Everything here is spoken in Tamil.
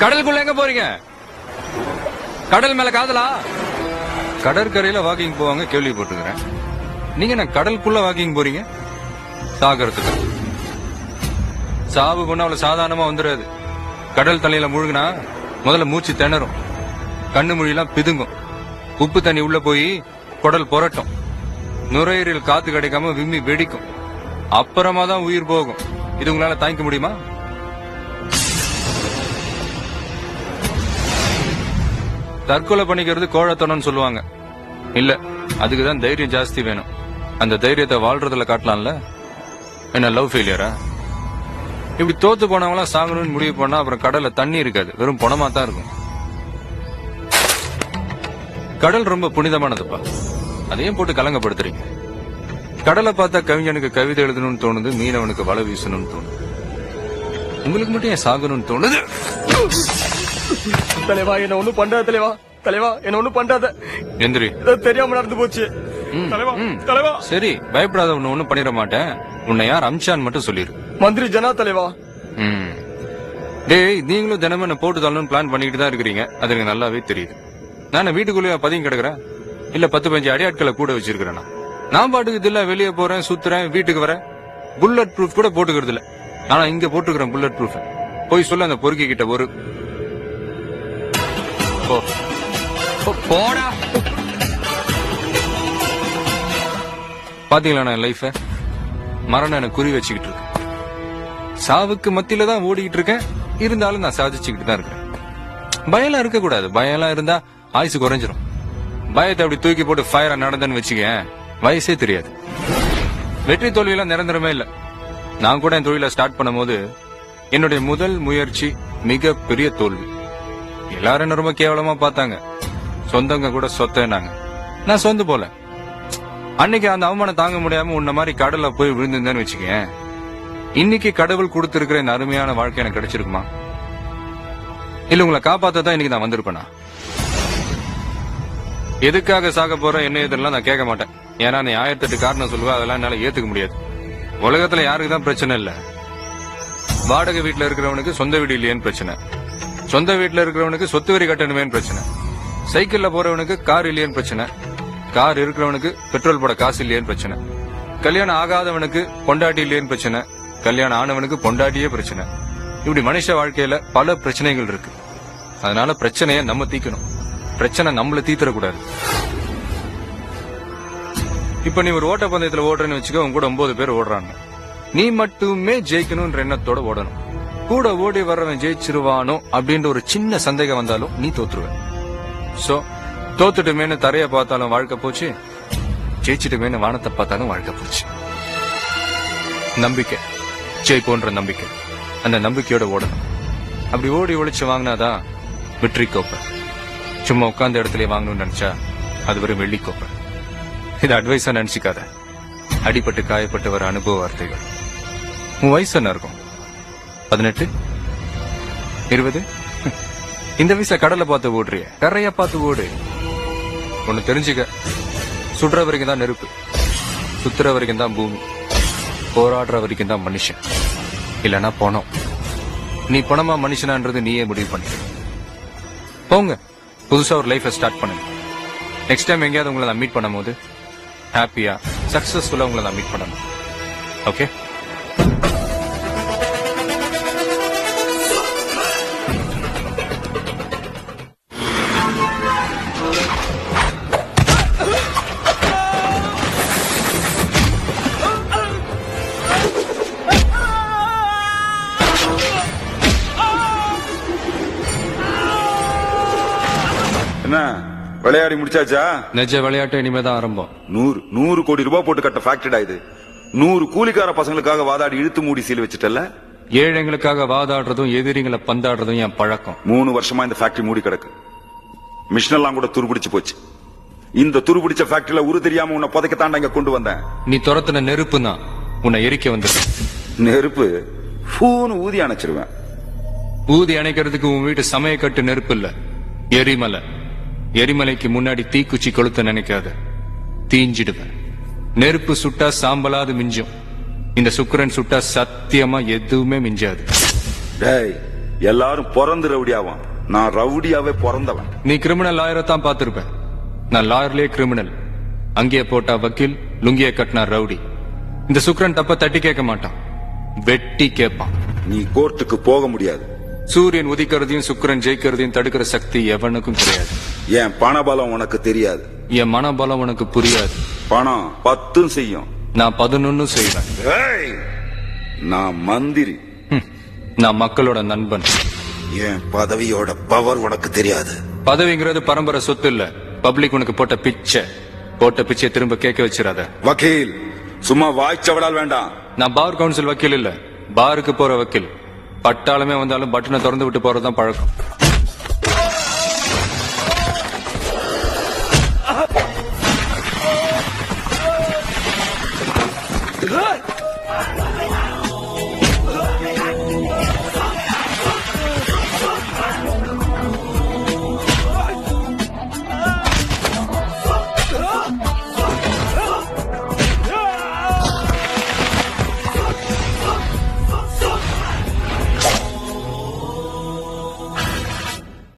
கடலுக்குள்ள எங்க போறீங்க? கடல் மேல காதலா? கடற்கரையில வாக்கிங் போவாங்க கேள்விப்பட்டிருக்கிறேன். நீங்க என்ன கடலுக்குள்ள வாக்கிங் போறீங்க? சாகரத்துக்கு. சாவு பண்ண அவ்வளவு சாதாரணமா வந்துடாது. கடல் தண்ணியில முழுகினா முதல்ல மூச்சு திணறும், கண்ணு மொழியெல்லாம் பிதுங்கும், உப்பு தண்ணி உள்ள போய் குடல் புரட்டும், நுரையீரல் காத்து கிடைக்காம விம்மி வெடிக்கும், அப்புறமா தான் உயிர் போகும். இது உங்களால தாங்கிக்க முடியுமா? தற்கொலை பண்ணிக்கிறது கோழத்தனம்னு சொல்லுவாங்க. இல்ல, அதுக்குதான் தைரியம் ஜாஸ்தி வேணும். அந்த தைரியத்தை வாழ்றதுல காட்டலாம்ல. என்ன லவ் ஃபெயிலியரா? இப்படி தோத்து போனவங்களாம் சாகணும்னு முடிவு பண்ணா அப்புறம் கடல்ல தண்ணி இருக்காது, வெறும் பணமா தான் இருக்கும். கடல் ரொம்ப புனிதமானதுப்பா, அதையும் போட்டு கலங்கப்படுத்துறீங்க. கடலை பார்த்தா கவிஞனுக்கு கவிதை எழுதணும்னு தோணுது, மீனவனுக்கு வலை வீசணும்னு தோணுது. உங்களுக்கு மட்டும் ஏன் சாகணும்னு தோணுது? தலைவா என்ன ஒண்ணும் பண்றாத தலைவா, தலைவா என்ன ஒண்ணும் பண்றாத. எந்திரி. தெரியாம நடந்து போச்சு தலைவா. தலைவா சரி, பயப்படாத, உன்னை ஒண்ணும் பண்ணிட மாட்டேன். உன்னை யார் அம்சான்னு மட்டும் சொல்லிரு. மந்திரி ஜனா தலைவா. டேய், நீங்களும் தினமும் என்ன போட்டு தள்ளணும்னு பிளான் பண்ணிட்டு தான் இருக்கிறீங்க. அது எனக்கு நல்லாவே தெரியுது. நான் வீட்டுக்குள்ளேயே பதுங்கி கிடக்குறேன், இல்ல 10-15 அடியாட்களை கூட வச்சிருக்கிறேன். நான் பாட்டுக்கு இதுல வெளியே போறேன், சுத்துறேன், வீட்டுக்கு வரேன். புல்லட் ப்ரூஃப் கூட போட்டுக்கிறது இல்ல. ஆனா இங்க போட்டுக்கிறேன் புல்லட் ப்ரூஃப். போய் சொல்ல அந்த பொறுக்கி கிட்ட ஒரு போடா. பாத்தீங்களா நான் லைஃப? மரணம் எனக்கு குறி வச்சுக்கிட்டு இருக்கு. சாவுக்கு மத்தியில தான் ஓடிக்கிட்டு இருக்கேன், இருந்தாலும் நான் சாதிச்சுக்கிட்டு தான் இருக்கிறேன். பயம்லாம் இருக்க கூடாது. பயம்லாம் இருந்தா ஆயுசு குறைஞ்சிரும். பயத்தை அப்படி தூக்கி போட்டு ஃபயரா நடந்தேன்னு வச்சுக்க, வயசே தெரியாது. வெற்றி தோல்வியெல்லாம் நிரந்தரமே இல்ல. நான் கூட என் தொழில ஸ்டார்ட் பண்ணும் போது என்னுடைய முதல் முயற்சி மிக பெரிய தோல்வி. எல்லாரும் என்ன ரொம்ப கேவலமா பார்த்தாங்க. சொந்தங்க கூட சொத்தேனாங்க. நான் சொந்து போல. அன்னைக்கு அந்த அவமானம் தாங்க முடியாம உன்ன மாதிரி கடல்ல போய் விழுந்திருந்தேன்னு வச்சுக்கேன், இன்னைக்கு கடவுள் கொடுத்திருக்கிற இந்த அருமையான வாழ்க்கை எனக்கு கிடைச்சிருக்குமா? இல்ல உங்களை காப்பாத்தான் இன்னைக்கு நான் வந்திருப்பேனா? எதுக்காக சாக போற என்ன இதெல்லாம் நான் கேட்க மாட்டேன். ஏன்னா நீ 1008 காரணம் சொல்லுவா, அதெல்லாம் என்னால ஏத்துக்க முடியாது. உலகத்துல யாருக்கு தான் பிரச்சனை இல்ல. வாடகை வீட்டுல இருக்கிறவனுக்கு சொந்த வீடு இல்லையேன்னு பிரச்சனை, சொந்த வீட்டுல இருக்கிறவனுக்கு சொத்து வரி கட்டணுமேன்னு பிரச்சனை, சைக்கிள்ல போறவனுக்கு கார் இல்லையேன்னு பிரச்சனை, கார் இருக்கிறவனுக்கு பெட்ரோல் போட காசு இல்லையேன்னு பிரச்சனை, கல்யாணம் ஆகாதவனுக்கு பொண்டாட்டி இல்லையேன்னு பிரச்சனை, கல்யாணம் ஆனவனுக்கு பொண்டாட்டியே பிரச்சனை. இப்படி மனுஷ வாழ்க்கையில பல பிரச்சனைகள் இருக்கு. அதனால பிரச்சனைய நம்ம தீக்கணும், பிரச்சனை நம்மள தீத்தரக்கூடாது. இப்ப நீ ஒரு ஓட்டப்பந்தயத்துல ஓடுறேன்னு வச்சுக்க, உன் கூட 9 பேர் ஓடுறாங்க. நீ மட்டுமே ஜெயிக்கணும்ன்ற எண்ணத்தோட ஓடணும். கூட ஓடி வர்றவன் ஜெயிச்சிருவானோ அப்படின்ற ஒரு சின்ன சந்தேகம் வந்தாலும் நீ தோத்துருவ. சோ தோத்துட்டுமேனு தரைய பார்த்தாலும் வாழ்க்கை போச்சு, ஜெயிச்சுட்டுமேனு வானத்தை பார்த்தாலும் வாழ்க்கை போச்சு. நம்பிக்கை ஜெயிப்போன்ற நம்பிக்கை, அந்த நம்பிக்கையோட ஓடணும். அப்படி ஓடி ஒழிச்சு வாங்கினாதான் வெற்றி கோப்பை. சும்மா உட்கார்ந்த இடத்துல வாங்கணும்னு நினைச்சா அது வெறும் வெள்ளி கோப்பை. இது அட்வைஸா நினைச்சுக்காத, அடிபட்டு காயப்பட்டு வர அனுபவ வார்த்தைகள். உன் வயசு என்ன இருக்கும்? 18, 20? இந்த வயசுல கடலை பார்த்து ஓடுறிய, கரையா பார்த்து ஓடு. ஒண்ணு தெரிஞ்சுக்க, சுடுற வரைக்கும் தான் நெருப்பு, சுத்துற வரைக்கும் தான் பூமி, போராடுற வரைக்கும் தான் மனுஷன். இல்லனா பணம். நீ பணமா மனுஷனான்றது நீயே முடிவு பண்ணிக்க. போங்க, புதுசா ஒரு லைஃபை ஸ்டார்ட் பண்ணுங்க. நெக்ஸ்ட் டைம் எங்கேயாவது உங்களை நான் மீட் பண்ணும் போது ஹாப்பியா சக்சஸ்ஃபுல்லா உங்களை நான் மீட் பண்ணணும். ஓகே? என்ன விளையாடி முடிச்சாச்சா? நிஜ விளையாட்டு இனிமேதான் ஆரம்பம். 100 கோடி ரூபாய் போட்டு கட்ட ஃபேக்டரிடா இது. 100 கூலிக்கார பசங்களுக்காக வாதாடி இழுத்து மூடி சீல் வச்சுட்டல. ஏழைங்களுக்காக வாதாடுறதும் எதிரிங்களை பந்தாடுறதும் என் பழக்கம். 3 வருஷமா இந்த ஃபேக்டரி மூடி கிடக்கு. மிஷின் எல்லாம் கூட துருபிடிச்சு போச்சு. இந்த துருபிடிச்ச ஃபேக்டரியில உரு தெரியாம உன்னை புதைக்கத்தாண்ட இங்க கொண்டு வந்தேன். நீ துரத்துன நெருப்பு தான் உன்னை எரிக்க வந்தது. நெருப்பு பூன்னு ஊதி அணைச்சிருவேன். ஊதி அணைக்கிறதுக்கு உன் வீட்டு சமயக்கட்டு நெருப்பு இல்ல, எரிமலை. எரிமலைக்கு முன்னாடி தீக்குச்சி கொளுத்த நினைக்காத, தீஞ்சிடுவேன். நெருப்பு சுட்டா சாம்பலாது மிஞ்சும், இந்த சுக்கிரன் சுட்டா சத்தியமா எதுவுமே மிஞ்சாது. டேய், எல்லாரும் பிறந்து ரவுடியாவான். நான் ரவுடியாவே பிறந்தவன். நீ கிரிமினல் லாயரை தான் பார்த்திருப்ப. நான் லாயர்லயே கிரிமினல். அங்கேயே போட்டா வக்கீல், லுங்கிய கட்டினா ரவுடி. இந்த சுக்ரன் தப்ப தட்டி கேட்க மாட்டான், வெட்டி கேட்பான். நீ கோர்ட்டுக்கு போக முடியாது. சூரியன் உதிக்கிறதையும் சுக்கிரன் ஜெயிக்கிறதையும் தடுக்கிற சக்தி எவனுக்கும் கிடையாது. என் பணபலம் உனக்கு தெரியாது. என் மனபலம் உனக்கு புரியாது. பணம் 10 செய்யும். நான் 11 செய்வேன். ஏய், நான் மந்திரி. நான் மக்களோட நண்பன். என் பதவியோட பவர் உனக்கு தெரியாது. பதவிங்கிறது பரம்பரை சொத்து இல்ல. பப்ளிக் உனக்கு போட்ட பிச்சை திரும்ப கேட்க வச்சிடாத. வக்கீல், சும்மா வாய்ச்சவடால் வேண்டாம். நான் பார் கவுன்சில் வக்கீல் இல்ல, பாருக்கு போற வக்கீல். பட்டாளமே வந்தாலும் பட்டனை திறந்து விட்டு போறதுதான் பழக்கம்.